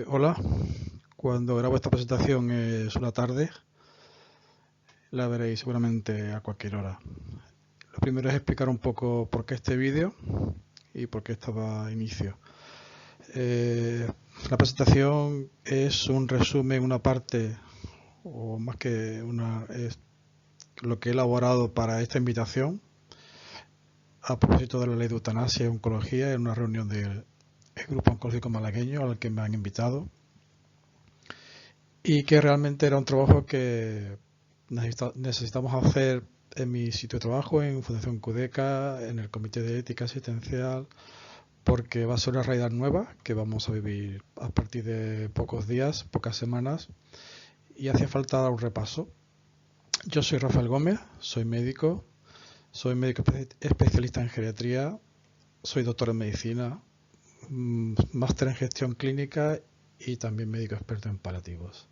Hola, cuando grabo esta presentación es una tarde, la veréis seguramente a cualquier hora. Lo primero es explicar un poco por qué este vídeo y por qué estaba inicio. La presentación es un resumen, una parte, o más que una, es lo que he elaborado para esta invitación a propósito de la ley de eutanasia y oncología en una reunión del grupo oncológico malagueño al que me han invitado, y que realmente era un trabajo que necesitamos hacer en mi sitio de trabajo, en Fundación Cudeca, en el Comité de Ética Asistencial, porque va a ser una realidad nueva que vamos a vivir a partir de pocos días, pocas semanas, y hacía falta dar un repaso. Yo soy Rafael Gómez, soy médico especialista en geriatría, soy doctor en medicina, máster en gestión clínica y también médico experto en paliativos.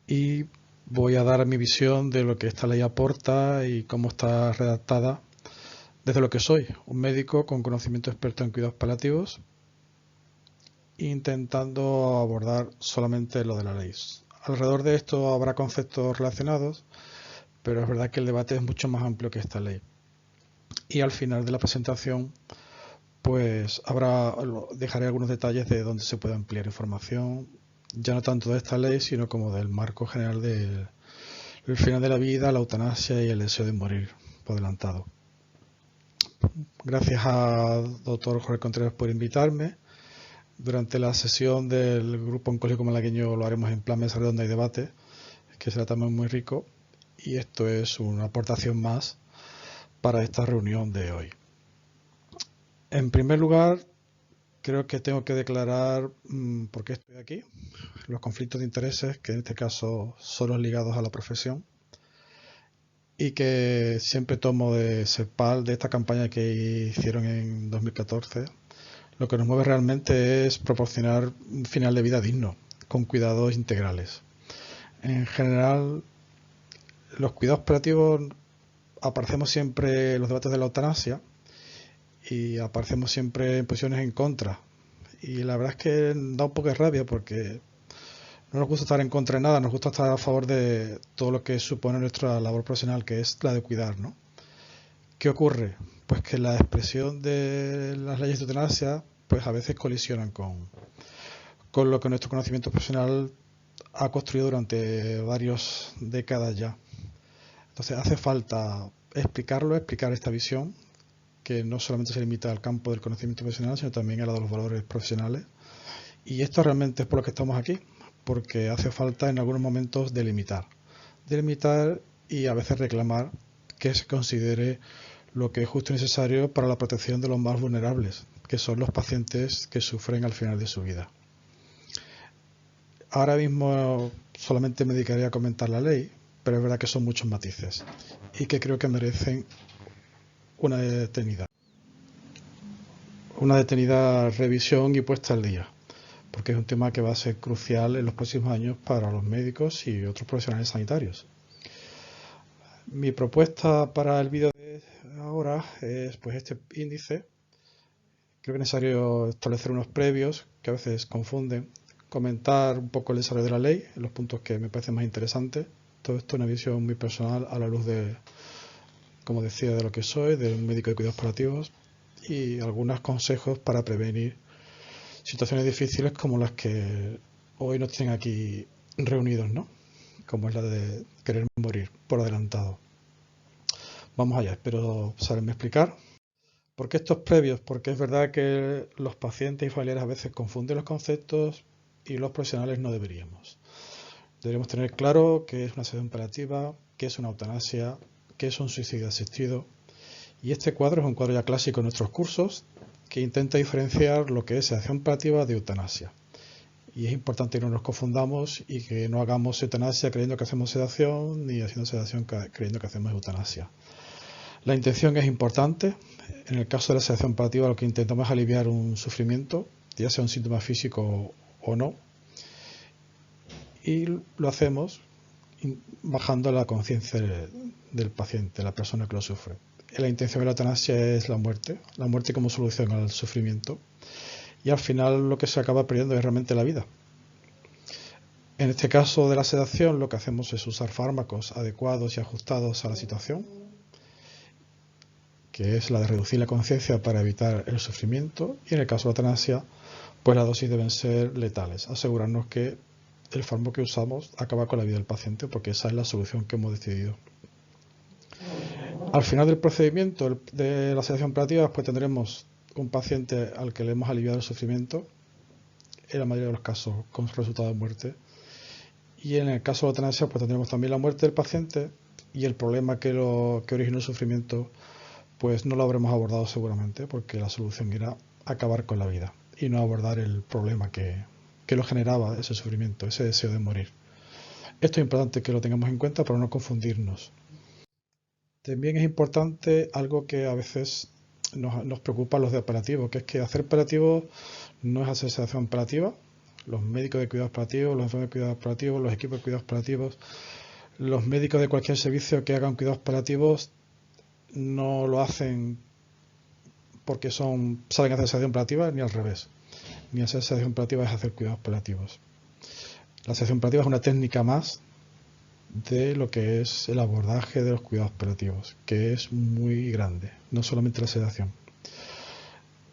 Y voy a dar mi visión de lo que esta ley aporta y cómo está redactada desde lo que soy, un médico con conocimiento experto en cuidados paliativos, intentando abordar solamente lo de la ley. Alrededor de esto habrá conceptos relacionados, pero es verdad que el debate es mucho más amplio que esta ley. Y al final de la presentación, pues dejaré algunos detalles de dónde se puede ampliar información, ya no tanto de esta ley, sino como del marco general del final de la vida, la eutanasia y el deseo de morir por adelantado. Gracias al doctor Jorge Contreras por invitarme. Durante la sesión del Grupo Oncológico Malagueño lo haremos en plan mesa redonda y debate, que será también muy rico, y esto es una aportación más para esta reunión de hoy. En primer lugar, creo que tengo que declarar por qué estoy aquí, los conflictos de intereses, que en este caso son los ligados a la profesión, y que siempre tomo de CEPAL, de esta campaña que hicieron en 2014. Lo que nos mueve realmente es proporcionar un final de vida digno, con cuidados integrales. En general, los cuidados paliativos aparecemos siempre en los debates de la eutanasia y aparecemos siempre en posiciones en contra. Y la verdad es que da un poco de rabia porque no nos gusta estar en contra de nada, nos gusta estar a favor de todo lo que supone nuestra labor profesional, que es la de cuidar, ¿no? ¿Qué ocurre? Pues que la expresión de las leyes de eutanasia pues a veces colisionan con lo que nuestro conocimiento profesional ha construido durante varias décadas ya. Entonces hace falta explicar esta visión, que no solamente se limita al campo del conocimiento profesional, sino también a la de los valores profesionales. Y esto realmente es por lo que estamos aquí, porque hace falta en algunos momentos delimitar y a veces reclamar que se considere lo que es justo y necesario para la protección de los más vulnerables, que son los pacientes que sufren al final de su vida. Ahora mismo solamente me dedicaré a comentar la ley, pero es verdad que son muchos matices y que creo que merecen una detenida revisión y puesta al día, porque es un tema que va a ser crucial en los próximos años para los médicos y otros profesionales sanitarios. Mi propuesta para el vídeo de ahora es pues este índice. Creo que es necesario establecer unos previos que a veces confunden, comentar un poco el desarrollo de la ley, en los puntos que me parecen más interesantes. Todo esto es una visión muy personal a la luz de, como decía, de lo que soy, de un médico de cuidados paliativos, y algunos consejos para prevenir situaciones difíciles como las que hoy nos tienen aquí reunidos, ¿no? Como es la de querer morir por adelantado. Vamos allá, espero saberme explicar. ¿Por qué estos previos? Porque es verdad que los pacientes y familiares a veces confunden los conceptos y los profesionales no deberíamos. Deberíamos tener claro qué es una sedación paliativa, qué es una eutanasia, qué es un suicidio asistido. Y este cuadro es un cuadro ya clásico en nuestros cursos que intenta diferenciar lo que es sedación paliativa de eutanasia. Y es importante que no nos confundamos y que no hagamos eutanasia creyendo que hacemos sedación, ni haciendo sedación creyendo que hacemos eutanasia. La intención es importante. En el caso de la sedación paliativa lo que intentamos es aliviar un sufrimiento, ya sea un síntoma físico o no. Y lo hacemos bajando la conciencia del paciente, la persona que lo sufre. La intención de la eutanasia es la muerte como solución al sufrimiento. y al final lo que se acaba perdiendo es realmente la vida. En este caso de la sedación, lo que hacemos es usar fármacos adecuados y ajustados a la situación, que es la de reducir la conciencia para evitar el sufrimiento, y en el caso de la eutanasia, pues las dosis deben ser letales, asegurarnos que el fármaco que usamos acaba con la vida del paciente, porque esa es la solución que hemos decidido. Al final del procedimiento de la sedación paliativa, pues tendremos un paciente al que le hemos aliviado el sufrimiento, en la mayoría de los casos con resultado de muerte, y en el caso de la eutanasia, pues tendremos también la muerte del paciente, y el problema que originó el sufrimiento, pues no lo habremos abordado seguramente, porque la solución era acabar con la vida y no abordar el problema que lo generaba ese sufrimiento, ese deseo de morir. Esto es importante que lo tengamos en cuenta para no confundirnos. También es importante algo que a veces nos preocupa a los de paliativos, que es que hacer paliativos no es hacer sedación paliativa. Los médicos de cuidados paliativos, los enfermeros de cuidados paliativos, los equipos de cuidados paliativos, los médicos de cualquier servicio que hagan cuidados paliativos no lo hacen porque saben hacer sedación paliativa, ni al revés. Ni hacer sedación paliativa es hacer cuidados paliativos. La sedación paliativa es una técnica más de lo que es el abordaje de los cuidados paliativos, que es muy grande, no solamente la sedación.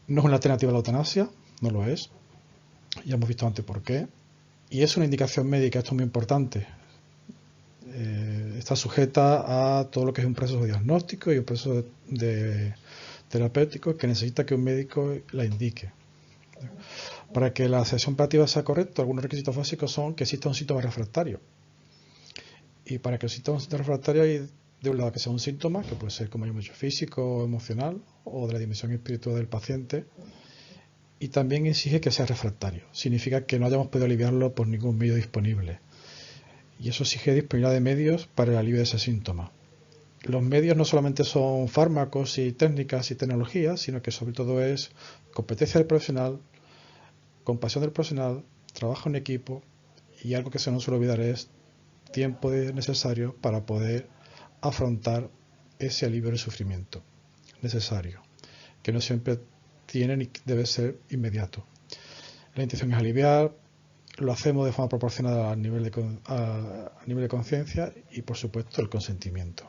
No es una alternativa a la eutanasia, no lo es, ya hemos visto antes por qué, y es una indicación médica, esto es muy importante. Está sujeta a todo lo que es un proceso diagnóstico y un proceso terapéutico que necesita que un médico la indique. Para que la sedación paliativa sea correcta, algunos requisitos básicos son que exista un síntoma refractario. Y para que exista un síntoma refractario hay de un lado que sea un síntoma, que puede ser, como hemos dicho, físico o emocional, o de la dimensión espiritual del paciente, y también exige que sea refractario. Significa que no hayamos podido aliviarlo por ningún medio disponible. Y eso exige disponibilidad de medios para el alivio de ese síntoma. Los medios no solamente son fármacos y técnicas y tecnologías, sino que sobre todo es competencia del profesional, compasión del profesional, trabajo en equipo, y algo que se nos suele olvidar es tiempo necesario para poder afrontar ese alivio del sufrimiento necesario, que no siempre tiene ni debe ser inmediato. La intención es aliviar, lo hacemos de forma proporcionada al nivel de conciencia y, por supuesto, el consentimiento.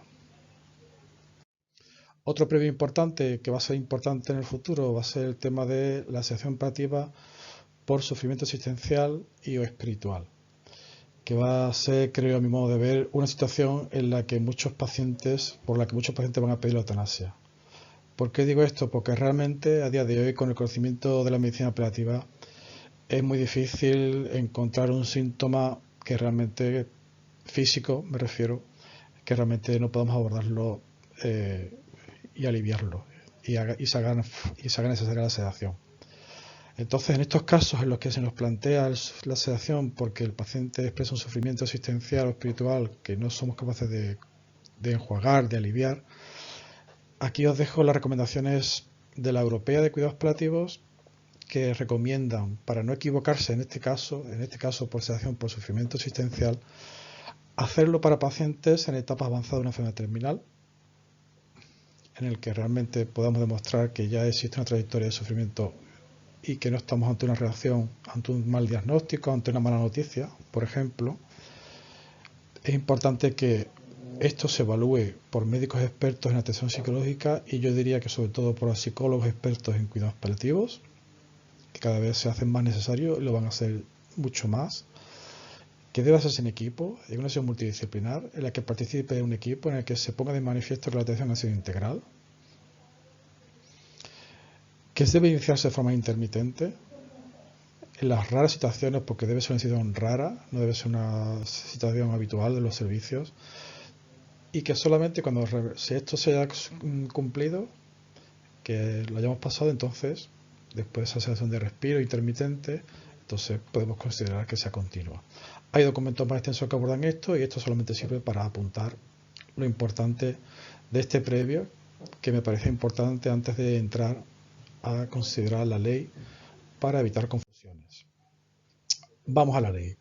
Otro previo importante que va a ser importante en el futuro va a ser el tema de la sedación paliativa por sufrimiento existencial y o espiritual, que va a ser, creo a mi modo de ver, una situación en la que muchos pacientes van a pedir la eutanasia. ¿Por qué digo esto? Porque realmente a día de hoy, con el conocimiento de la medicina paliativa, es muy difícil encontrar un síntoma que realmente, físico me refiero, que realmente no podamos abordarlo y aliviarlo y se haga necesaria la sedación. Entonces, en estos casos en los que se nos plantea la sedación porque el paciente expresa un sufrimiento existencial o espiritual que no somos capaces de enjuagar, de aliviar, aquí os dejo las recomendaciones de la Europea de Cuidados Paliativos, que recomiendan, para no equivocarse en este caso por sedación por sufrimiento existencial, hacerlo para pacientes en etapas avanzadas de una enfermedad terminal, en el que realmente podamos demostrar que ya existe una trayectoria de sufrimiento y que no estamos ante una reacción, ante un mal diagnóstico, ante una mala noticia, por ejemplo. Es importante que esto se evalúe por médicos expertos en atención psicológica y yo diría que sobre todo por psicólogos expertos en cuidados paliativos, que cada vez se hacen más necesarios y lo van a hacer mucho más, que debe hacerse en equipo, en una sesión multidisciplinar, en la que participe un equipo en el que se ponga de manifiesto que la atención ha sido integral, que se debe iniciarse de forma intermitente, en las raras situaciones, porque debe ser una situación rara, no debe ser una situación habitual de los servicios, y que solamente cuando si esto se ha cumplido, que lo hayamos pasado, entonces, después de esa sensación de respiro intermitente, entonces podemos considerar que sea continua. Hay documentos más extensos que abordan esto y esto solamente sirve para apuntar lo importante de este previo, que me parece importante antes de entrar a considerar la ley para evitar confusiones. Vamos a la ley.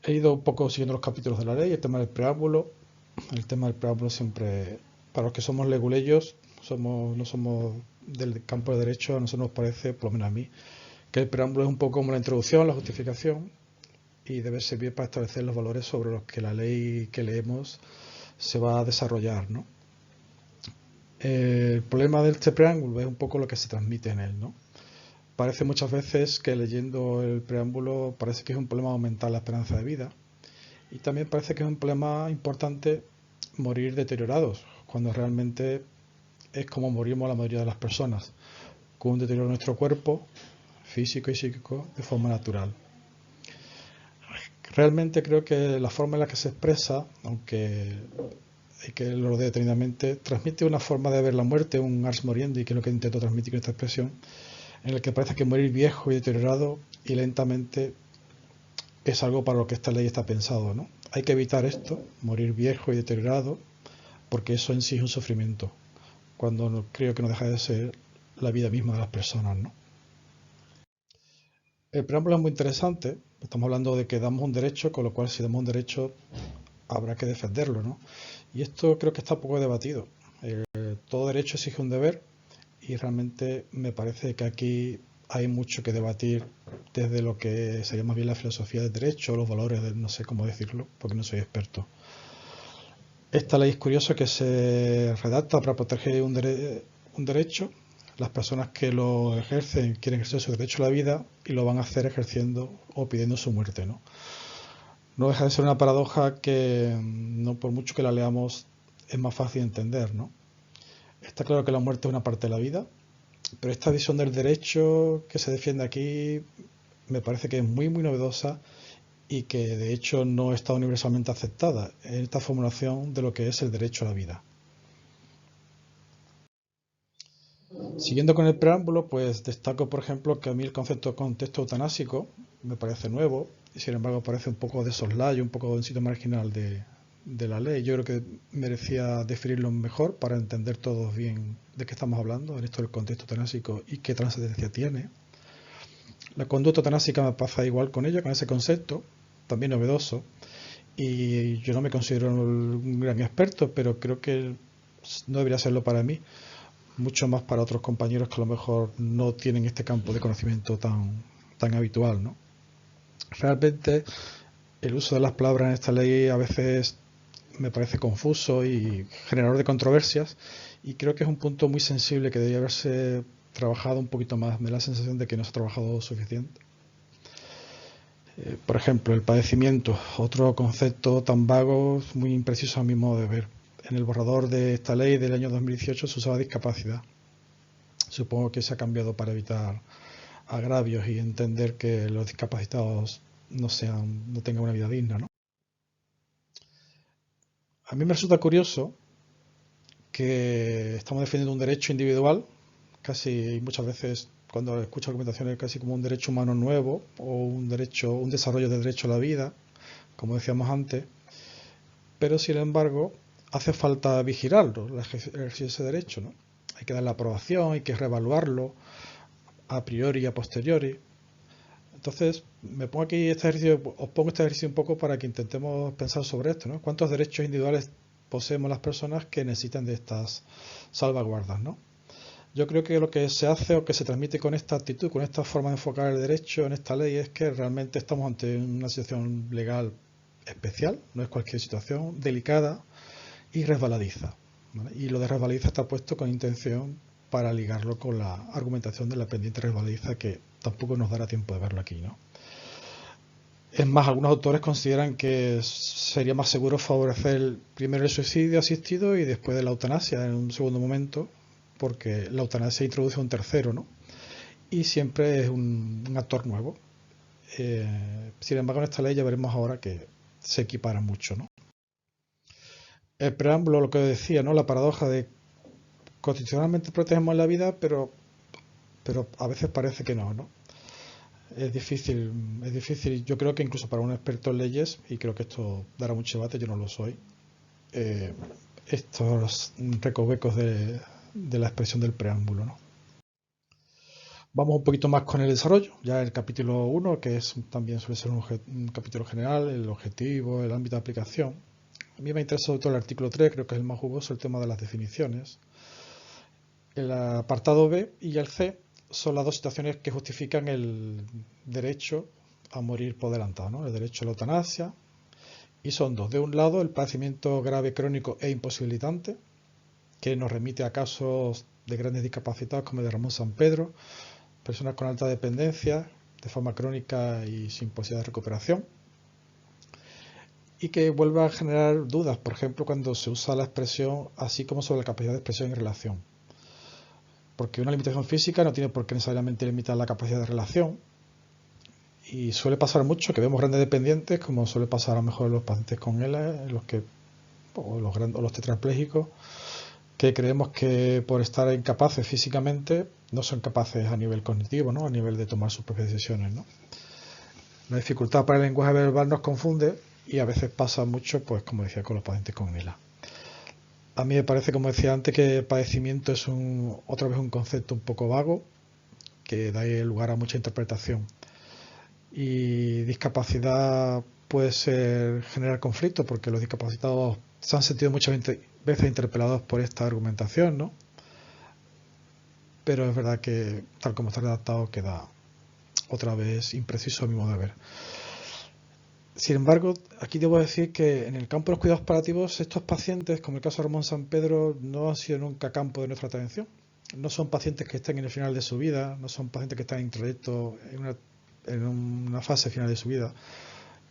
He ido un poco siguiendo los capítulos de la ley, el tema del preámbulo. El tema del preámbulo siempre, para los que somos leguleyos, no somos del campo de derecho, a nosotros nos parece, por lo menos a mí, que el preámbulo es un poco como la introducción, la justificación, y debe servir para establecer los valores sobre los que la ley que leemos se va a desarrollar, ¿no? El problema de este preámbulo es un poco lo que se transmite en él, ¿no? Parece muchas veces que leyendo el preámbulo parece que es un problema aumentar la esperanza de vida, y también parece que es un problema importante morir deteriorados, cuando realmente es como morimos la mayoría de las personas, con un deterioro de nuestro cuerpo, físico y psíquico, de forma natural. Realmente creo que la forma en la que se expresa, aunque hay que lo rodee detenidamente, transmite una forma de ver la muerte, un ars moriendi, que es lo que intento transmitir con esta expresión, en el que parece que morir viejo y deteriorado y lentamente es algo para lo que esta ley está pensado, ¿no? Hay que evitar esto, morir viejo y deteriorado, porque eso en sí es un sufrimiento, cuando no, creo que no deja de ser la vida misma de las personas, ¿no? El preámbulo es muy interesante, estamos hablando de que damos un derecho, con lo cual si damos un derecho habrá que defenderlo, ¿no? Y esto creo que está poco debatido. Todo derecho exige un deber y realmente me parece que aquí hay mucho que debatir desde lo que sería más bien la filosofía del derecho, los valores, no sé cómo decirlo, porque no soy experto. Esta ley es curiosa que se redacta para proteger un derecho. Las personas que lo ejercen quieren ejercer su derecho a la vida y lo van a hacer ejerciendo o pidiendo su muerte, ¿no? No deja de ser una paradoja que, no por mucho que la leamos, es más fácil de entender, ¿no? Está claro que la muerte es una parte de la vida, pero esta visión del derecho que se defiende aquí me parece que es muy, muy novedosa y que de hecho no está universalmente aceptada en esta formulación de lo que es el derecho a la vida. Siguiendo con el preámbulo, pues destaco, por ejemplo, que a mí el concepto de contexto eutanásico me parece nuevo y sin embargo parece un poco de soslayo, un poco en sitio marginal de la ley. Yo creo que merecía definirlo mejor para entender todos bien de qué estamos hablando en esto del contexto eutanásico y qué trascendencia tiene. La conducta eutanásica me pasa igual con ella, con ese concepto, también novedoso, y yo no me considero un gran experto, pero creo que no debería serlo para mí, mucho más para otros compañeros que a lo mejor no tienen este campo de conocimiento tan habitual, ¿no? Realmente el uso de las palabras en esta ley a veces me parece confuso y generador de controversias, y creo que es un punto muy sensible que debería haberse trabajado un poquito más. Me da la sensación de que no se ha trabajado suficiente. Por ejemplo, el padecimiento, otro concepto tan vago, muy impreciso a mi modo de ver. En el borrador de esta ley del año 2018 se usaba discapacidad. Supongo que se ha cambiado para evitar agravios y entender que los discapacitados no tengan una vida digna, ¿no? A mí me resulta curioso que estamos defendiendo un derecho individual, casi muchas veces cuando escucho argumentaciones casi como un derecho humano nuevo o un desarrollo de derecho a la vida, como decíamos antes, pero sin embargo hace falta vigilarlo, ejercer ese derecho, ¿no? Hay que dar la aprobación, hay que reevaluarlo a priori y a posteriori. Entonces, me pongo aquí este ejercicio, os pongo este ejercicio un poco para que intentemos pensar sobre esto, ¿no? ¿Cuántos derechos individuales poseemos las personas que necesitan de estas salvaguardas, ¿no? Yo creo que lo que se hace o que se transmite con esta actitud, con esta forma de enfocar el derecho en esta ley, es que realmente estamos ante una situación legal especial, no es cualquier situación, delicada y resbaladiza, ¿vale? Y lo de resbaladiza está puesto con intención para ligarlo con la argumentación de la pendiente resbaladiza, que tampoco nos dará tiempo de verlo aquí, ¿no? Es más, algunos autores consideran que sería más seguro favorecer primero el suicidio asistido y después de la eutanasia en un segundo momento, porque la eutanasia introduce un tercero, ¿no? Y siempre es un actor nuevo. Sin embargo, en esta ley ya veremos ahora que se equipara mucho, ¿no? El preámbulo, lo que decía, ¿no? La paradoja de constitucionalmente protegemos la vida, pero a veces parece que no, ¿no? Es difícil, es difícil. Yo creo que incluso para un experto en leyes, y creo que esto dará mucho debate, yo no lo soy, eh, estos recovecos de la expresión del preámbulo, ¿no? Vamos un poquito más con el desarrollo, ya el capítulo 1, que es también suele ser un capítulo general, el objetivo, el ámbito de aplicación. A mí me interesa sobre todo el artículo 3, creo que es el más jugoso, el tema de las definiciones. El apartado B y el C son las dos situaciones que justifican el derecho a morir por adelantado, ¿no? El derecho a la eutanasia, y son dos. De un lado, el padecimiento grave, crónico e imposibilitante, que nos remite a casos de grandes discapacitados como el de Ramón Sampedro, personas con alta dependencia, de forma crónica y sin posibilidad de recuperación, y que vuelve a generar dudas, por ejemplo, cuando se usa la expresión así como sobre la capacidad de expresión y relación. Porque una limitación física no tiene por qué necesariamente limitar la capacidad de relación, y suele pasar mucho que vemos grandes dependientes, como suele pasar a lo mejor en los pacientes con ELA, o los tetraplégicos, que creemos que por estar incapaces físicamente no son capaces a nivel cognitivo, ¿no? A nivel de tomar sus propias decisiones, ¿no? La dificultad para el lenguaje verbal nos confunde y a veces pasa mucho, pues como decía, con los pacientes con ELA. A mí me parece, como decía antes, que padecimiento es otra vez un concepto un poco vago que da lugar a mucha interpretación. Y discapacidad puede generar conflicto porque los discapacitados se han sentido muchas veces interpelados por esta argumentación, ¿no? Pero es verdad que tal como está redactado queda otra vez impreciso a mi modo de ver. Sin embargo, aquí debo decir que en el campo de los cuidados paliativos, estos pacientes, como el caso de Ramón Sampedro, no han sido nunca campo de nuestra atención. No son pacientes que estén en el final de su vida, no son pacientes que están en introyecto en una fase final de su vida,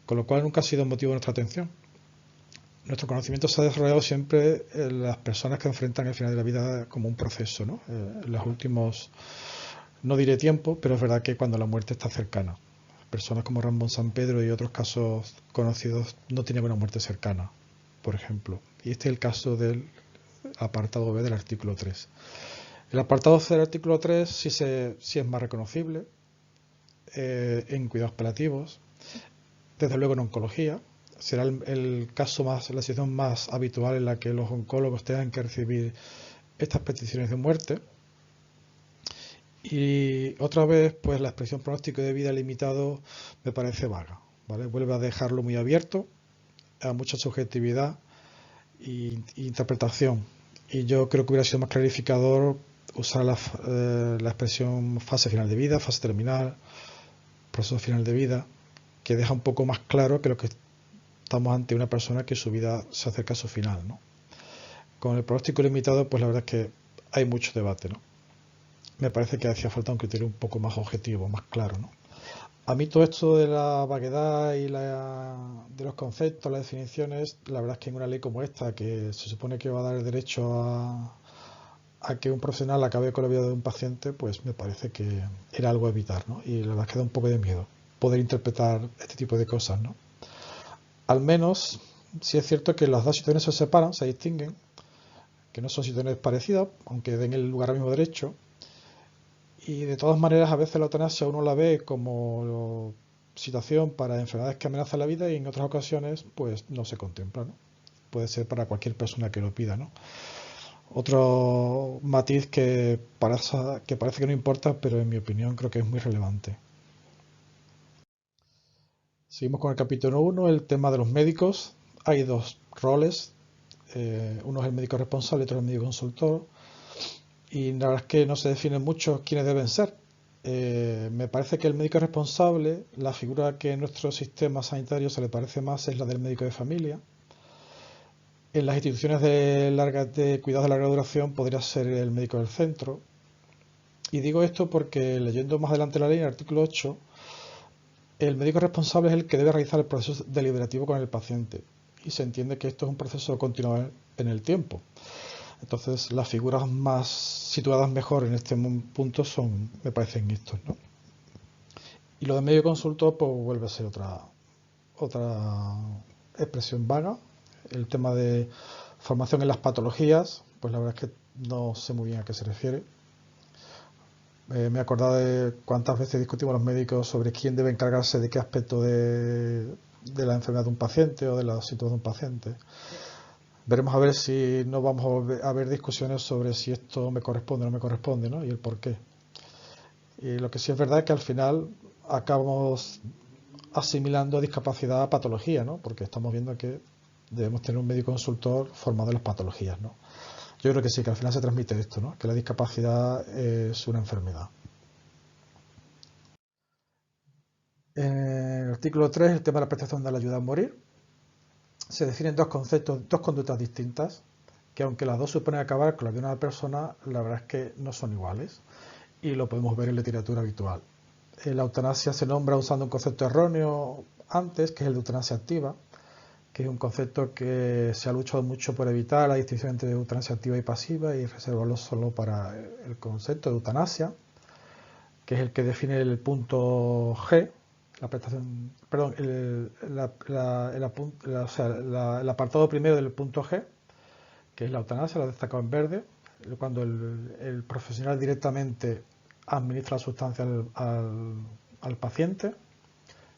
con lo cual nunca ha sido motivo de nuestra atención. Nuestro conocimiento se ha desarrollado siempre en las personas que enfrentan el final de la vida como un proceso, ¿no? En los últimos, no diré tiempo, pero es verdad que cuando la muerte está cercana. Personas como Ramón Sampedro y otros casos conocidos no tienen una muerte cercana, por ejemplo. Y este es el caso del apartado B del artículo 3. El apartado C del artículo 3 sí es más reconocible en cuidados paliativos, desde luego en oncología. Será la situación más habitual en la que los oncólogos tengan que recibir estas peticiones de muerte. Y otra vez, pues la expresión pronóstico de vida limitado me parece vaga, ¿vale? Vuelve a dejarlo muy abierto a mucha subjetividad e interpretación. Y yo creo que hubiera sido más clarificador usar la expresión fase final de vida, fase terminal, proceso final de vida, que deja un poco más claro que lo que estamos ante una persona que su vida se acerca a su final, ¿no? Con el pronóstico limitado, pues la verdad es que hay mucho debate, ¿no? Me parece que hacía falta un criterio un poco más objetivo, más claro, ¿no? A mí todo esto de la vaguedad y de los conceptos, las definiciones, la verdad es que en una ley como esta, que se supone que va a dar el derecho a que un profesional acabe con la vida de un paciente, pues me parece que era algo a evitar, ¿no? Y la verdad es que da un poco de miedo poder interpretar este tipo de cosas, ¿no? Al menos, sí es cierto que las dos situaciones se separan, se distinguen, que no son situaciones parecidas, aunque den el lugar al mismo derecho. Y de todas maneras, a veces la eutanasia uno la ve como situación para enfermedades que amenazan la vida y en otras ocasiones pues no se contempla, ¿no? Puede ser para cualquier persona que lo pida, ¿no? Otro matiz que parece que no importa, pero en mi opinión creo que es muy relevante. Seguimos con el capítulo 1, el tema de los médicos. Hay dos roles, uno es el médico responsable y otro es el médico consultor. Y la verdad es que no se define mucho quiénes deben ser. Me parece que el médico responsable, la figura que en nuestro sistema sanitario se le parece más es la del médico de familia. En las instituciones de cuidados de larga duración podría ser el médico del centro. Y digo esto porque leyendo más adelante la ley, en el artículo 8, el médico responsable es el que debe realizar el proceso deliberativo con el paciente. Y se entiende que esto es un proceso continuo en el tiempo. Entonces, las figuras más situadas mejor en este punto me parecen estos, ¿no? Y lo de medio consultor, pues vuelve a ser otra expresión vaga. El tema de formación en las patologías, pues la verdad es que no sé muy bien a qué se refiere. Me he acordado de cuántas veces discutimos los médicos sobre quién debe encargarse de qué aspecto de la enfermedad de un paciente o de la situación de un paciente. Veremos a ver si no vamos a ver discusiones sobre si esto me corresponde o no me corresponde, ¿no? Y el por qué. Y lo que sí es verdad es que al final acabamos asimilando discapacidad a patología, ¿no? Porque estamos viendo que debemos tener un médico consultor formado en las patologías, ¿no? Yo creo que sí, que al final se transmite esto, ¿no? Que la discapacidad es una enfermedad. En el artículo 3, el tema de la prestación de la ayuda a morir, se definen dos conceptos, dos conductas distintas, que aunque las dos suponen acabar con la vida de una persona, la verdad es que no son iguales, y lo podemos ver en literatura habitual. La eutanasia se nombra usando un concepto erróneo antes, que es el de eutanasia activa, que es un concepto que se ha luchado mucho por evitar la distinción entre eutanasia activa y pasiva y reservarlo solo para el concepto de eutanasia, que es el que define el punto G, la prestación, perdón, el apartado primero del punto G, que es la eutanasia, lo he destacado en verde, cuando el profesional directamente administra la sustancia al paciente,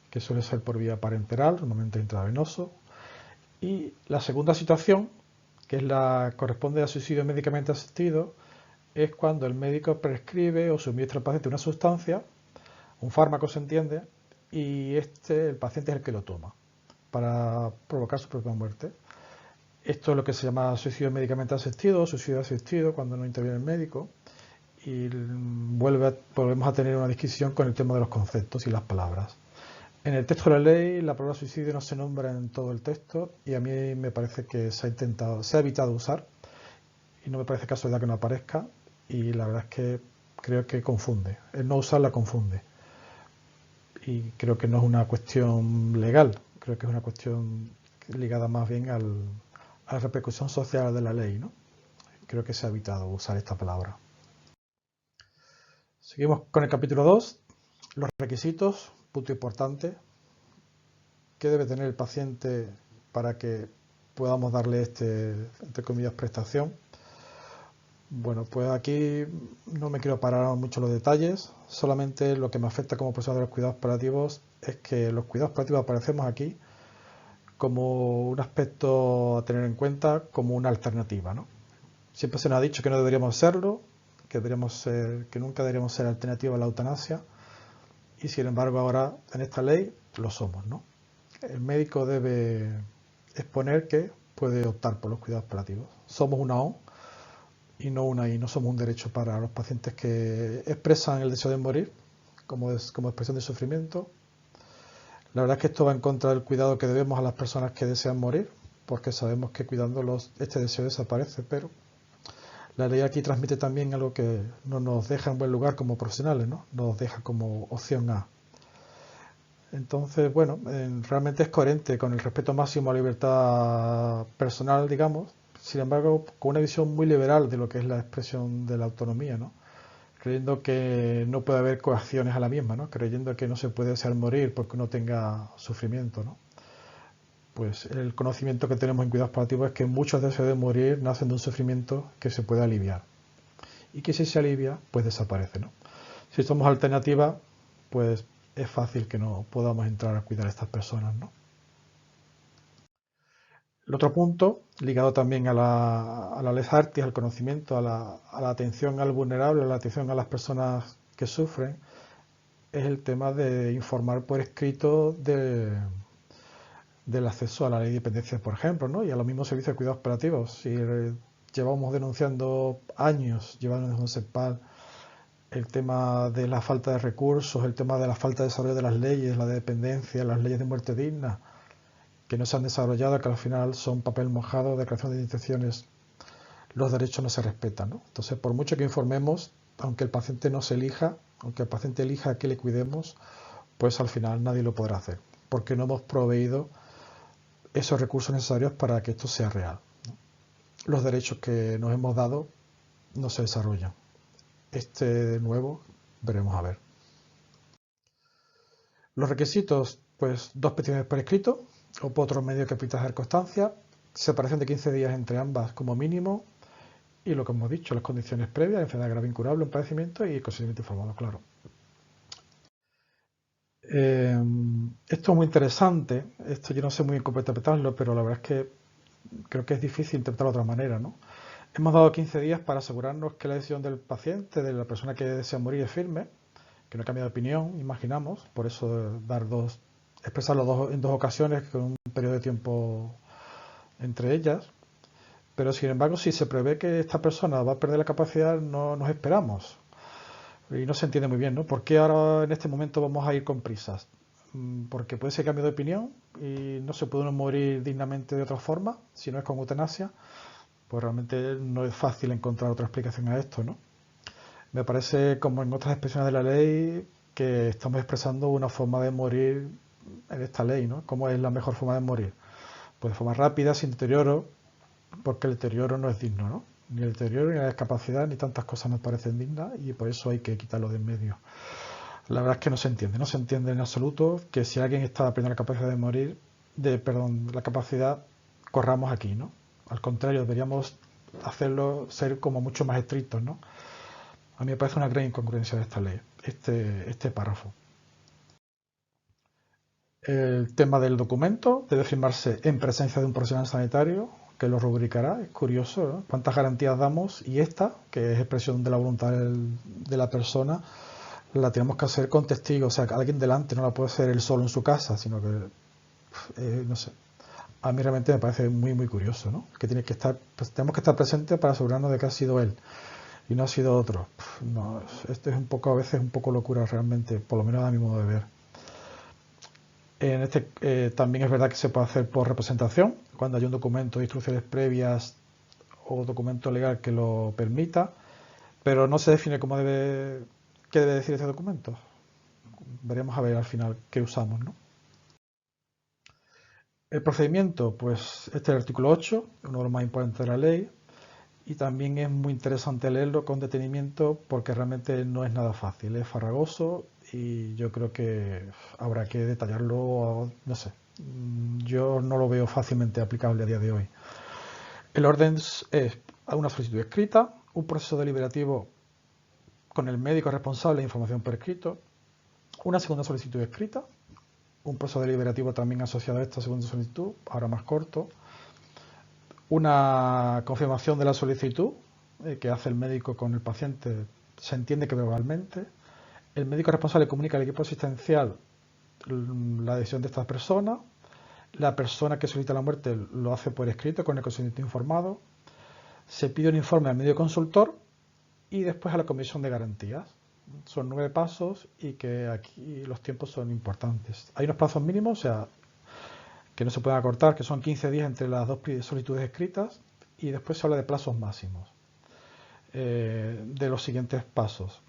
que suele ser por vía parenteral, normalmente intravenoso. Y la segunda situación, que es la corresponde al suicidio médicamente asistido, es cuando el médico prescribe o suministra al paciente una sustancia, un fármaco se entiende, y el paciente es el que lo toma para provocar su propia muerte. Esto es lo que se llama suicidio médicamente asistido o suicidio asistido cuando no interviene el médico, y volvemos a tener una discusión con el tema de los conceptos y las palabras. En el texto de la ley la palabra suicidio no se nombra en todo el texto y a mí me parece que se ha evitado usar y no me parece casualidad que no aparezca y la verdad es que creo que confunde. El no usarla confunde y creo que no es una cuestión legal, creo que es una cuestión ligada más bien a la repercusión social de la ley, ¿no? Creo que se ha evitado usar esta palabra. Seguimos con el capítulo 2, los requisitos, punto importante. ¿Qué debe tener el paciente para que podamos darle entre comillas, prestación? Bueno, pues aquí no me quiero parar mucho en los detalles, solamente lo que me afecta como profesional de los cuidados paliativos es que los cuidados paliativos aparecemos aquí como un aspecto a tener en cuenta, como una alternativa, ¿no? Siempre se nos ha dicho que no deberíamos serlo, que nunca deberíamos ser alternativa a la eutanasia, y sin embargo ahora en esta ley lo somos, ¿no? El médico debe exponer que puede optar por los cuidados paliativos. Somos una O y no una I, no somos un derecho para los pacientes que expresan el deseo de morir como expresión de sufrimiento. La verdad es que esto va en contra del cuidado que debemos a las personas que desean morir, porque sabemos que cuidándolos este deseo desaparece, pero la ley aquí transmite también algo que no nos deja en buen lugar como profesionales, ¿no? Nos deja como opción A. Entonces, bueno, realmente es coherente con el respeto máximo a la libertad personal, digamos, sin embargo, con una visión muy liberal de lo que es la expresión de la autonomía, ¿no? Creyendo que no puede haber coacciones a la misma, ¿no? Creyendo que no se puede desear morir porque uno tenga sufrimiento, ¿no? Pues el conocimiento que tenemos en cuidados paliativos es que muchos deseos de morir nacen de un sufrimiento que se puede aliviar y que si se alivia, pues desaparece, ¿no? Si somos alternativa, pues es fácil que no podamos entrar a cuidar a estas personas, ¿no? El otro punto, ligado también a la Lex Artis, al conocimiento, a la atención al vulnerable, a la atención a las personas que sufren, es el tema de informar por escrito del acceso a la ley de dependencia, por ejemplo, ¿no? Y a los mismos servicios de cuidados paliativos. Si llevamos denunciando años, llevando en SEPAL, el tema de la falta de recursos, el tema de la falta de desarrollo de las leyes, la de dependencia, las leyes de muerte digna, que no se han desarrollado, que al final son papel mojado, declaración de intenciones, los derechos no se respetan, ¿no? Entonces, por mucho que informemos, aunque el paciente no se elija, aunque el paciente elija que le cuidemos, pues al final nadie lo podrá hacer, porque no hemos proveído esos recursos necesarios para que esto sea real, ¿no? Los derechos que nos hemos dado no se desarrollan. De nuevo, veremos a ver. Los requisitos, pues 2 peticiones por escrito o por otro medio que permita hacer constancia, separación de 15 días entre ambas como mínimo y lo que hemos dicho, las condiciones previas, enfermedad grave incurable, un padecimiento y consentimiento informado, claro. Esto es muy interesante, esto yo no sé muy bien cómo interpretarlo, pero la verdad es que creo que es difícil interpretarlo de otra manera, ¿no? Hemos dado 15 días para asegurarnos que la decisión del paciente, de la persona que desea morir, es firme, que no cambia de opinión, imaginamos, por eso expresarlo en dos ocasiones con un periodo de tiempo entre ellas, pero sin embargo si se prevé que esta persona va a perder la capacidad, no nos esperamos y no se entiende muy bien, ¿no? ¿Por qué ahora en este momento vamos a ir con prisas? porque puede ser cambio de opinión y no se puede uno morir dignamente de otra forma, si no es con eutanasia, pues realmente no es fácil encontrar otra explicación a esto, ¿no? Me parece, como en otras expresiones de la ley, que estamos expresando una forma de morir en esta ley, ¿no? ¿Cómo es la mejor forma de morir? Pues de forma rápida, sin deterioro, porque el deterioro no es digno, ¿no? Ni el deterioro, ni la discapacidad, ni tantas cosas nos parecen dignas y por eso hay que quitarlo de en medio. La verdad es que no se entiende en absoluto que si alguien está perdiendo la capacidad de morir, perdón, la capacidad, corramos aquí, ¿no? Al contrario, deberíamos hacerlo, ser como mucho más estrictos, ¿no? A mí me parece una gran incongruencia de esta ley, este párrafo. El tema del documento debe firmarse en presencia de un profesional sanitario que lo rubricará. Es curioso, ¿no? ¿Cuántas garantías damos? Y esta, que es expresión de la voluntad de la persona, la tenemos que hacer con testigos. O sea, que alguien delante no la puede hacer él solo en su casa, sino que, no sé. A mí realmente me parece muy, muy curioso, ¿no? Que tiene que estar, pues, tenemos que estar presentes para asegurarnos de que ha sido él y no ha sido otro. No, esto es un poco, a veces un poco locura realmente, por lo menos a mi modo de ver. En este también es verdad que se puede hacer por representación, cuando hay un documento de instrucciones previas o documento legal que lo permita, pero no se define qué debe decir este documento. Veremos a ver al final qué usamos, ¿no? El procedimiento, pues este es el artículo 8, uno de los más importantes de la ley, y también es muy interesante leerlo con detenimiento porque realmente no es nada fácil, es farragoso y yo creo que habrá que detallarlo, no sé, yo no lo veo fácilmente aplicable a día de hoy. El orden es una solicitud escrita, un proceso deliberativo con el médico responsable de información por escrito, una segunda solicitud escrita, un proceso deliberativo también asociado a esta segunda solicitud, ahora más corto, una confirmación de la solicitud que hace el médico con el paciente, se entiende que verbalmente, el médico responsable comunica al equipo asistencial la decisión de esta persona, la persona que solicita la muerte lo hace por escrito con el consentimiento informado, se pide un informe al medio consultor y después a la comisión de garantías. Son 9 pasos y que aquí los tiempos son importantes. Hay unos plazos mínimos, o sea, que no se pueden acortar, que son 15 días entre las dos solicitudes escritas, y después se habla de plazos máximos de los siguientes pasos.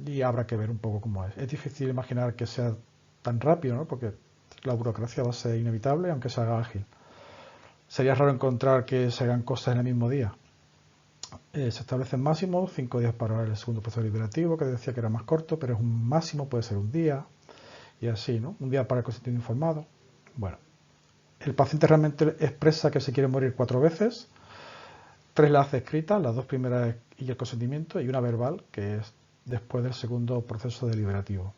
Y habrá que ver un poco cómo es. Es difícil imaginar que sea tan rápido, ¿no? Porque la burocracia va a ser inevitable, aunque se haga ágil. Sería raro encontrar que se hagan cosas en el mismo día. Se establecen máximos, 5 días para el segundo proceso deliberativo, que decía que era más corto, pero es un máximo, puede ser un día, y así, ¿no? Un día para el consentimiento informado. Bueno, el paciente realmente expresa que se quiere morir 4 veces, 3 las hace escritas, las 2 primeras y el consentimiento, y una verbal, que es después del segundo proceso deliberativo.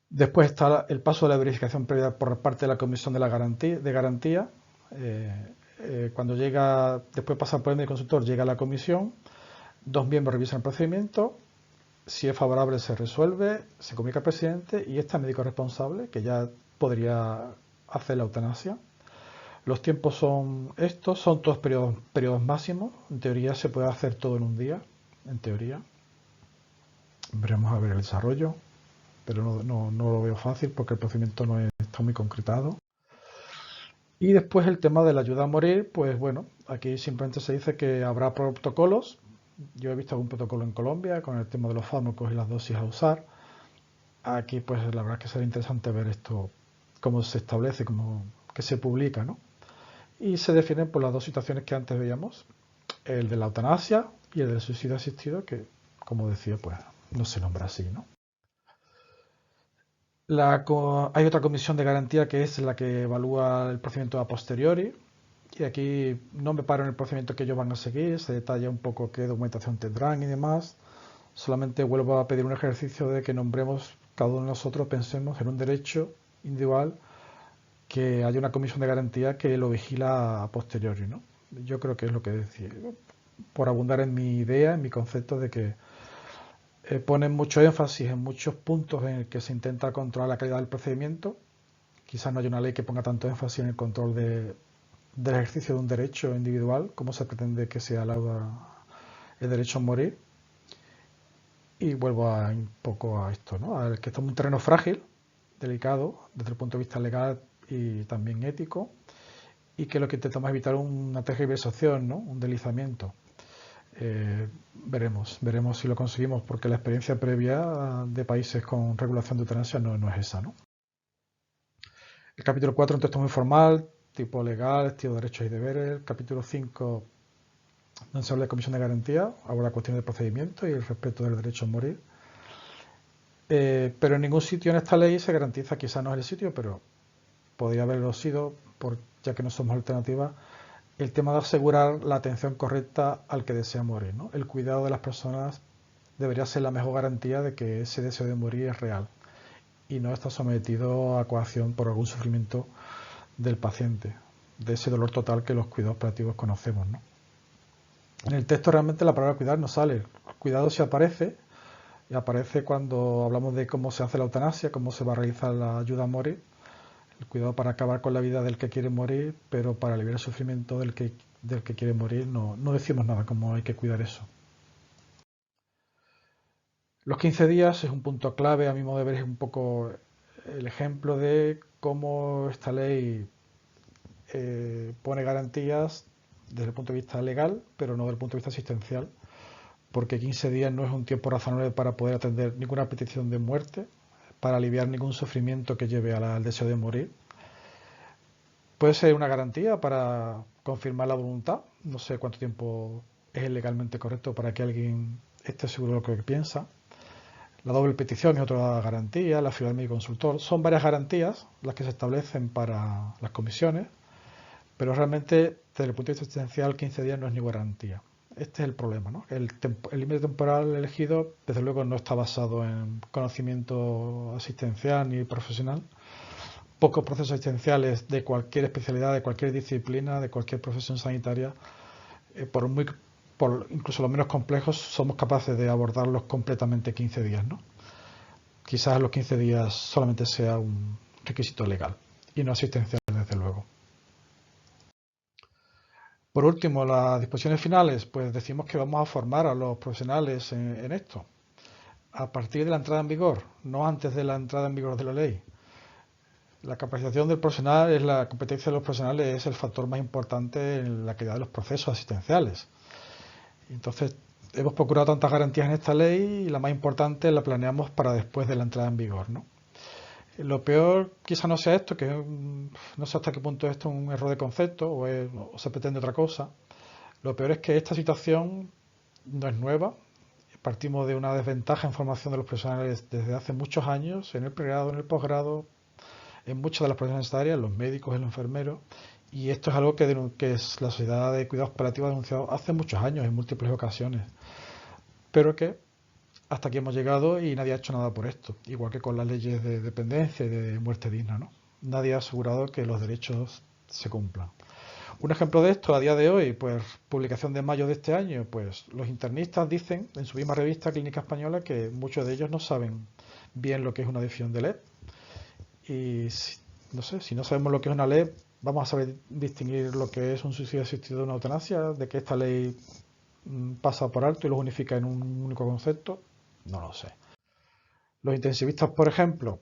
Después está el paso de la verificación previa por parte de la Comisión de Garantía. Cuando llega, después pasa por el medio consultor, llega a la comisión, 2 miembros revisan el procedimiento, si es favorable se resuelve, se comunica al presidente y este médico responsable, que ya podría hacer la eutanasia. Los tiempos son estos, son todos periodos máximos. En teoría se puede hacer todo en un día, en teoría. Veremos a ver el desarrollo, pero no lo veo fácil porque el procedimiento no está muy concretado. Y después el tema de la ayuda a morir, pues bueno, aquí simplemente se dice que habrá protocolos. Yo he visto algún protocolo en Colombia con el tema de los fármacos y las dosis a usar. Aquí pues la verdad es que será interesante ver esto, cómo se establece, cómo que se publica, ¿no? Y se definen por las dos situaciones que antes veíamos, el de la eutanasia y el del suicidio asistido, que como decía, pues no se nombra así, ¿no? Hay otra comisión de garantía que es la que evalúa el procedimiento a posteriori. Y aquí no me paro en el procedimiento que ellos van a seguir, se detalla un poco qué documentación tendrán y demás. Solamente vuelvo a pedir un ejercicio de que nombremos, cada uno de nosotros pensemos en un derecho individual, que haya una comisión de garantía que lo vigila a posteriori, ¿no? Yo creo que es lo que decía, por abundar en mi idea, en mi concepto de que ponen mucho énfasis en muchos puntos en el que se intenta controlar la calidad del procedimiento. Quizás no haya una ley que ponga tanto énfasis en el control del ejercicio de un derecho individual, como se pretende que sea el derecho a morir. Y vuelvo un poco a esto, ¿no? A que estamos en un terreno frágil, delicado, desde el punto de vista legal y también ético, y que lo que intentamos es evitar una tergiversación, ¿no? Un deslizamiento. Veremos si lo conseguimos, porque la experiencia previa de países con regulación de eutanasia no es esa, ¿no? El capítulo 4 un texto muy formal, tipo legal, estilo de derechos y deberes. El capítulo 5, donde se habla de comisión de garantía, aborda cuestiones de procedimiento y el respeto del derecho a morir. Pero en ningún sitio en esta ley se garantiza, quizá no es el sitio, pero podría haberlo sido, ya que no somos alternativa, el tema de asegurar la atención correcta al que desea morir, ¿no? El cuidado de las personas debería ser la mejor garantía de que ese deseo de morir es real y no está sometido a coacción por algún sufrimiento del paciente, de ese dolor total que los cuidados paliativos conocemos, ¿no? En el texto realmente la palabra cuidar no sale. Cuidado sí aparece, y aparece cuando hablamos de cómo se hace la eutanasia, cómo se va a realizar la ayuda a morir, el cuidado para acabar con la vida del que quiere morir, pero para aliviar el sufrimiento del que quiere morir no decimos nada, cómo hay que cuidar eso. Los 15 días es un punto clave, a mi modo de ver es un poco el ejemplo de cómo esta ley pone garantías desde el punto de vista legal, pero no desde el punto de vista asistencial, porque 15 días no es un tiempo razonable para poder atender ninguna petición de muerte, para aliviar ningún sufrimiento que lleve al deseo de morir. Puede ser una garantía para confirmar la voluntad, no sé cuánto tiempo es legalmente correcto para que alguien esté seguro de lo que piensa. La doble petición es otra garantía, la firma del médico consultor. Son varias garantías las que se establecen para las comisiones, pero realmente desde el punto de vista existencial 15 días no es ninguna garantía. Este es el problema, ¿no? El límite temporal elegido desde luego no está basado en conocimiento asistencial ni profesional. Pocos procesos asistenciales de cualquier especialidad, de cualquier disciplina, de cualquier profesión sanitaria, por incluso los menos complejos, somos capaces de abordarlos completamente 15 días, ¿no? Quizás los 15 días solamente sea un requisito legal y no asistencial, desde luego. Por último, las disposiciones finales, pues decimos que vamos a formar a los profesionales en esto, a partir de la entrada en vigor, no antes de la entrada en vigor de la ley. La capacitación del profesional, la competencia de los profesionales es el factor más importante en la calidad de los procesos asistenciales. Entonces, hemos procurado tantas garantías en esta ley y la más importante la planeamos para después de la entrada en vigor, ¿no? Lo peor quizá no sea esto, que no sé hasta qué punto esto es un error de concepto o se pretende otra cosa. Lo peor es que esta situación no es nueva. Partimos de una desventaja en formación de los profesionales desde hace muchos años, en el pregrado, en el posgrado, en muchas de las profesiones sanitarias, los médicos, el enfermero, y esto es algo que es la Sociedad de Cuidados Paliativos ha denunciado hace muchos años, en múltiples ocasiones, pero que hasta aquí hemos llegado y nadie ha hecho nada por esto, igual que con las leyes de dependencia y de muerte digna, ¿no? Nadie ha asegurado que los derechos se cumplan. Un ejemplo de esto a día de hoy, pues publicación de mayo de este año, pues los internistas dicen en su misma revista Clínica Española que muchos de ellos no saben bien lo que es una decisión de LED. Y no sé, si no sabemos lo que es una ley, vamos a saber distinguir lo que es un suicidio asistido de una eutanasia, de que esta ley pasa por alto y los unifica en un único concepto. No lo sé. Los intensivistas, por ejemplo,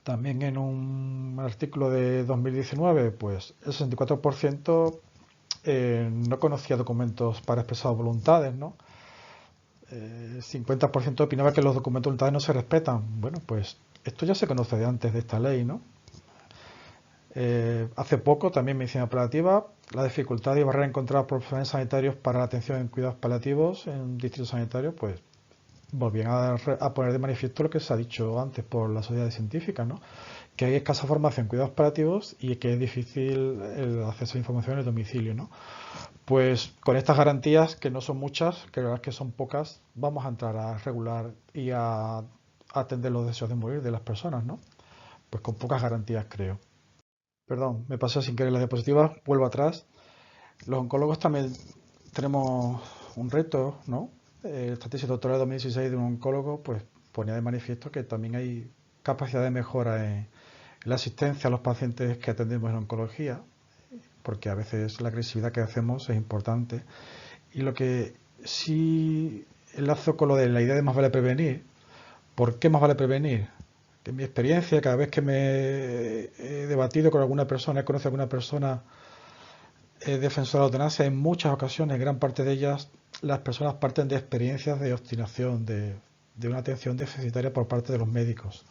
también en un artículo de 2019, pues el 64% no conocía documentos para expresar voluntades, ¿no? 50% opinaba que los documentos voluntades no se respetan. Bueno, pues esto ya se conoce de antes de esta ley, ¿no? Hace poco, también medicina paliativa, la dificultad y barrera encontrada por profesionales sanitarios para la atención en cuidados paliativos en distritos sanitarios, pues volvían a poner de manifiesto lo que se ha dicho antes por las sociedades científicas, ¿no? Que hay escasa formación en cuidados paliativos y que es difícil el acceso a información en el domicilio, ¿no? Pues con estas garantías, que no son muchas, que la verdad es que son pocas, vamos a entrar a regular y a atender los deseos de morir de las personas, ¿no? Pues con pocas garantías, creo. Perdón, me pasé sin querer las diapositivas, vuelvo atrás. Los oncólogos también tenemos un reto, ¿no? Esta tesis doctoral de 2016 de un oncólogo pues ponía de manifiesto que también hay capacidad de mejora en la asistencia a los pacientes que atendemos en oncología, porque a veces la agresividad que hacemos es importante. Y lo que sí enlazo con lo de la idea de más vale prevenir. ¿Por qué más vale prevenir? Que en mi experiencia, cada vez que me he debatido con alguna persona, he conocido a alguna persona defensora de la eutanasia, en muchas ocasiones, gran parte de ellas, las personas parten de experiencias de obstinación, de una atención deficitaria por parte de los médicos.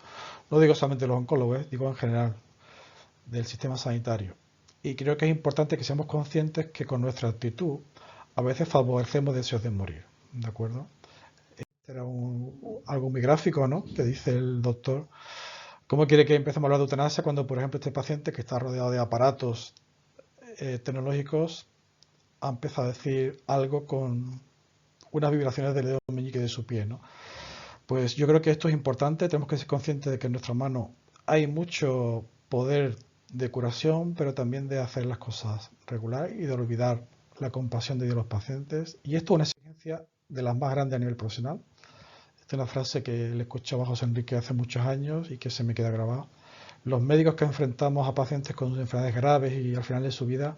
No digo solamente de los oncólogos, digo en general, del sistema sanitario. Y creo que es importante que seamos conscientes que con nuestra actitud a veces favorecemos deseos de morir. ¿De acuerdo? Era algo muy gráfico, ¿no? Que dice el doctor. ¿Cómo quiere que empecemos a hablar de eutanasia cuando, por ejemplo, este paciente que está rodeado de aparatos tecnológicos ha empezado a decir algo con unas vibraciones del dedo meñique de su pie, ¿no? Pues yo creo que esto es importante, tenemos que ser conscientes de que en nuestra mano hay mucho poder de curación, pero también de hacer las cosas regular y de olvidar la compasión de Dios a los pacientes. Y esto es una exigencia de las más grandes a nivel profesional. Esta es una frase que le escuchaba a José Enrique hace muchos años y que se me queda grabada. Los médicos que enfrentamos a pacientes con enfermedades graves y al final de su vida,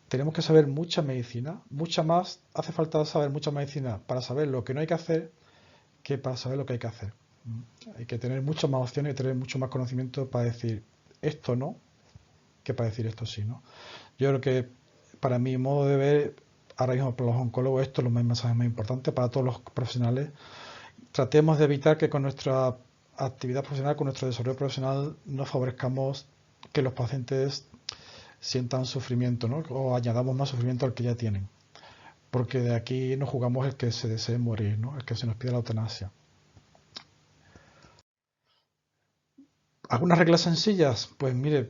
tenemos que saber mucha medicina, mucha más, hace falta saber mucha medicina para saber lo que no hay que hacer que para saber lo que hay que hacer. Hay que tener muchas más opciones y tener mucho más conocimiento para decir esto no, que para decir esto sí, ¿no? Yo creo que para mi modo de ver, ahora mismo para los oncólogos, esto es los mensajes más importantes para todos los profesionales. Tratemos de evitar que con nuestra actividad profesional, con nuestro desarrollo profesional, no favorezcamos que los pacientes sientan sufrimiento, ¿no? O añadamos más sufrimiento al que ya tienen. Porque de aquí nos jugamos el que se desee morir, ¿no? El que se nos pida la eutanasia. Algunas reglas sencillas, pues mire,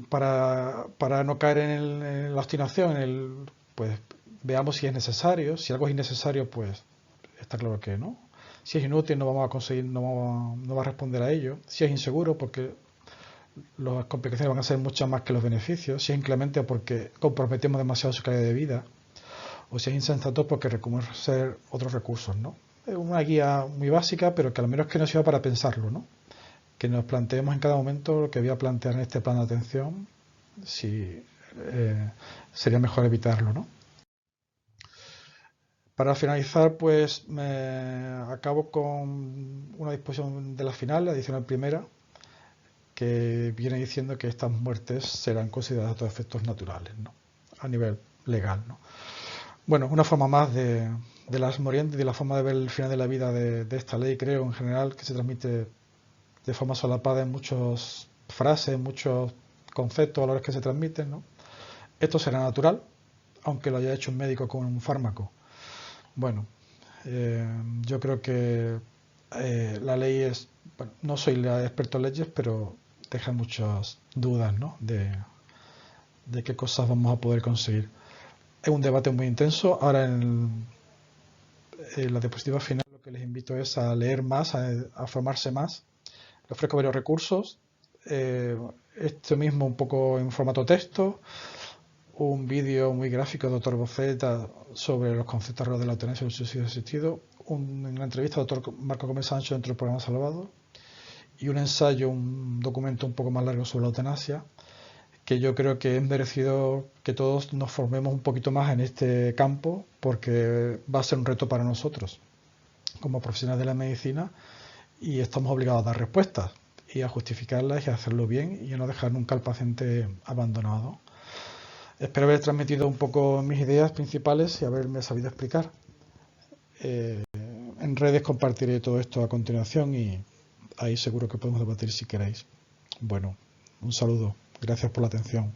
para no caer en la obstinación, pues veamos si es necesario. Si algo es innecesario, pues está claro que no. Si es inútil, no vamos a conseguir, no va a responder a ello. Si es inseguro, porque las complicaciones van a ser muchas más que los beneficios. Si es inclemente, porque comprometemos demasiado su calidad de vida. O si es insensato, porque requerimos ser otros recursos, ¿no? Es una guía muy básica, pero que al menos que nos sirva para pensarlo, ¿no? Que nos planteemos en cada momento lo que voy a plantear en este plan de atención, si sería mejor evitarlo, ¿no? Para finalizar, pues me acabo con una disposición de la final, la adicional primera, que viene diciendo que estas muertes serán consideradas todos efectos naturales, ¿no? A nivel legal, ¿no? Bueno, una forma más de las morientes, de la forma de ver el final de la vida de esta ley, creo, en general, que se transmite de forma solapada en muchas frases, muchos conceptos, valores que se transmiten, ¿no? Esto será natural, aunque lo haya hecho un médico con un fármaco. Bueno, yo creo que la ley es, bueno, no soy experto en leyes, pero deja muchas dudas, ¿no? de qué cosas vamos a poder conseguir. Es un debate muy intenso. Ahora en la diapositiva final lo que les invito es a leer más, a formarse más. Les ofrezco varios recursos. Este mismo un poco en formato texto, un vídeo muy gráfico de Dr. Boceta sobre los conceptos de la eutanasia y el suicidio asistido, una entrevista del Dr. Marco Gómez Sancho dentro del programa Salvado y un ensayo, un documento un poco más largo sobre la eutanasia, que yo creo que es merecido que todos nos formemos un poquito más en este campo, porque va a ser un reto para nosotros como profesionales de la medicina y estamos obligados a dar respuestas y a justificarlas y a hacerlo bien y a no dejar nunca al paciente abandonado. Espero haber transmitido un poco mis ideas principales y haberme sabido explicar. En redes compartiré todo esto a continuación y ahí seguro que podemos debatir si queréis. Bueno, un saludo. Gracias por la atención.